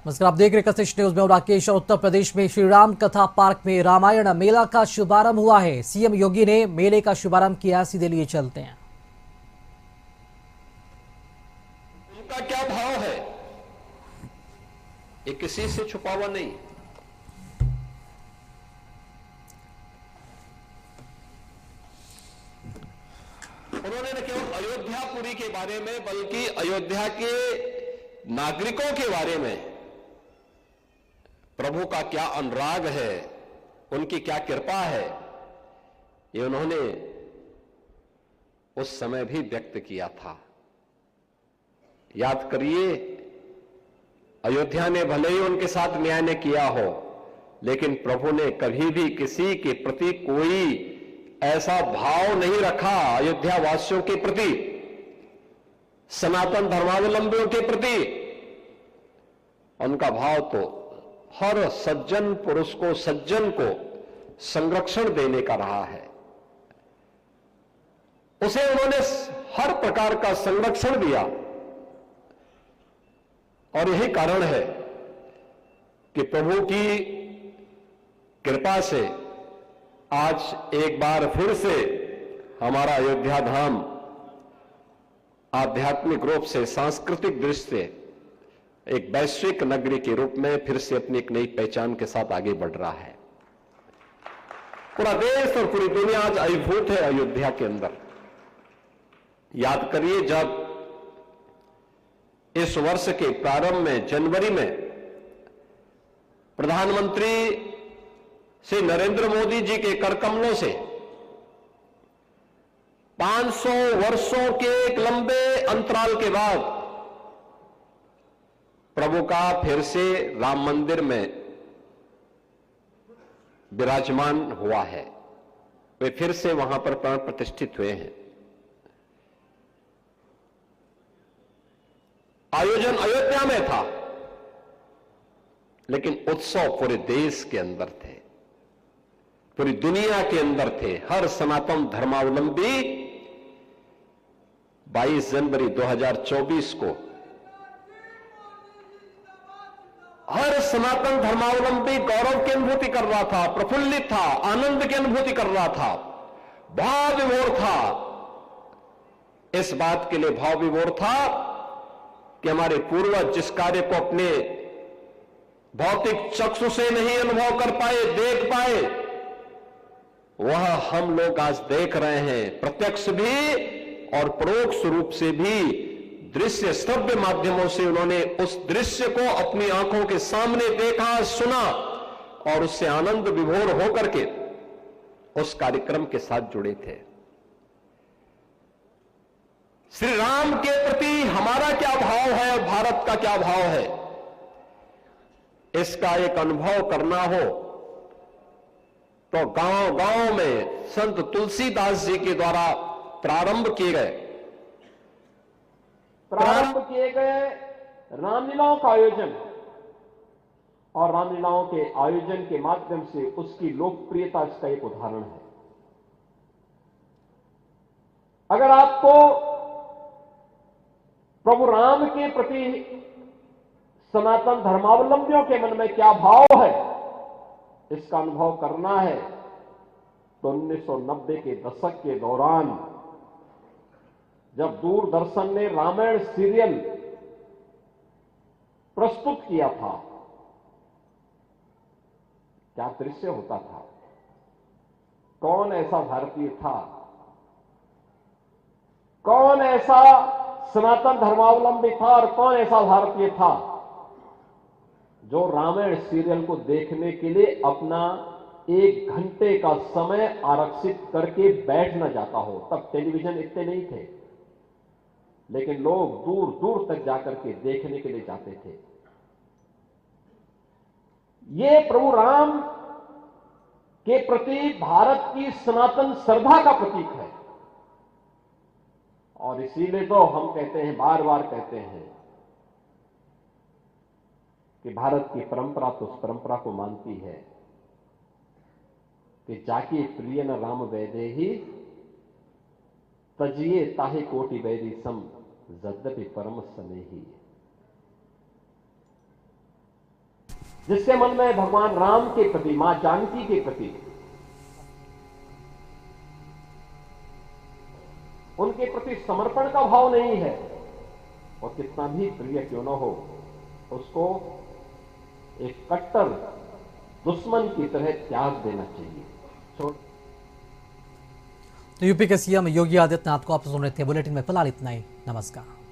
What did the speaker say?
नमस्कार, आप देख रहे कशिश न्यूज में हूं राकेश। उत्तर प्रदेश में श्री राम कथा पार्क में रामायण मेला का शुभारंभ हुआ है। सीएम योगी ने मेले का शुभारंभ किया। सीधे लिए चलते हैं। उनका क्या भाव है ये किसी से छुपा हुआ नहीं। उन्होंने न केवल अयोध्यापुरी के बारे में बल्कि अयोध्या के नागरिकों के बारे में प्रभु का क्या अनुराग है, उनकी क्या कृपा है, ये उन्होंने उस समय भी व्यक्त किया था। याद करिए, अयोध्या ने भले ही उनके साथ न्याय ने किया हो, लेकिन प्रभु ने कभी भी किसी के प्रति कोई ऐसा भाव नहीं रखा। अयोध्या वासियों के प्रति, सनातन धर्मावलंबियों के प्रति उनका भाव तो हर सज्जन पुरुष को, सज्जन को संरक्षण देने का रहा है। उसे उन्होंने हर प्रकार का संरक्षण दिया और यही कारण है कि प्रभु की कृपा से आज एक बार फिर से हमारा अयोध्या धाम आध्यात्मिक रूप से, सांस्कृतिक दृष्टि से एक वैश्विक नगरी के रूप में फिर से अपनी एक नई पहचान के साथ आगे बढ़ रहा है। पूरा देश और पूरी दुनिया आज अभिभूत है अयोध्या के अंदर। याद करिए, जब इस वर्ष के प्रारंभ में जनवरी में प्रधानमंत्री श्री नरेंद्र मोदी जी के करकमलों से 500 वर्षों के एक लंबे अंतराल के बाद प्रभु का फिर से राम मंदिर में विराजमान हुआ है, वे फिर से वहां पर प्राण प्रतिष्ठित हुए हैं। आयोजन अयोध्या में था, लेकिन उत्सव पूरे देश के अंदर थे, पूरी दुनिया के अंदर थे। हर सनातन धर्मावलंबी 22 जनवरी 2024 को, हर सनातन धर्मावलंबी गौरव की अनुभूति कर रहा था, प्रफुल्लित था, आनंद की अनुभूति कर रहा था, भाव विभोर था। इस बात के लिए भाव विभोर था कि हमारे पूर्वज जिस कार्य को अपने भौतिक चक्षु से नहीं अनुभव कर पाए, देख पाए, वह हम लोग आज देख रहे हैं, प्रत्यक्ष भी और परोक्ष रूप से भी। दृश्य श्रव्य माध्यमों से उन्होंने उस दृश्य को अपनी आंखों के सामने देखा, सुना और उससे आनंद विभोर होकर के उस कार्यक्रम के साथ जुड़े थे। श्री राम के प्रति हमारा क्या भाव है और भारत का क्या भाव है, इसका एक अनुभव करना हो तो गांव गांव में संत तुलसीदास जी के द्वारा प्रारंभ किए गए रामलीलाओं का आयोजन और रामलीलाओं के आयोजन के माध्यम से उसकी लोकप्रियता इसका एक उदाहरण है। अगर आपको प्रभु राम के प्रति सनातन धर्मावलंबियों के मन में क्या भाव है, इसका अनुभव करना है तो 1990 के दशक के दौरान जब दूरदर्शन ने रामायण सीरियल प्रस्तुत किया था, क्या दृश्य होता था। कौन ऐसा भारतीय था, कौन ऐसा सनातन धर्मावलंबी था और कौन ऐसा भारतीय था जो रामायण सीरियल को देखने के लिए अपना 1 घंटे का समय आरक्षित करके बैठ न जाता हो। तब टेलीविजन इतने नहीं थे, लेकिन लोग दूर दूर तक जाकर के देखने के लिए जाते थे। ये प्रभु राम के प्रति भारत की सनातन श्रद्धा का प्रतीक है और इसीलिए तो हम कहते हैं, बार बार कहते हैं कि भारत की परंपरा तो उस परंपरा को मानती है कि जाके प्रिय न राम वैदेही तजिए ताहे कोटि वैरी सम यद्यपि परम स्नेही। जिसके मन में भगवान राम के प्रति, मां जानकी के प्रति, उनके प्रति समर्पण का भाव नहीं है, और कितना भी प्रिय क्यों न हो, उसको एक कट्टर दुश्मन की तरह त्याग देना चाहिए। तो यूपी के सीएम योगी आदित्यनाथ को आप सुन रहे थे। बुलेटिन में फिलहाल इतना ही। नमस्कार।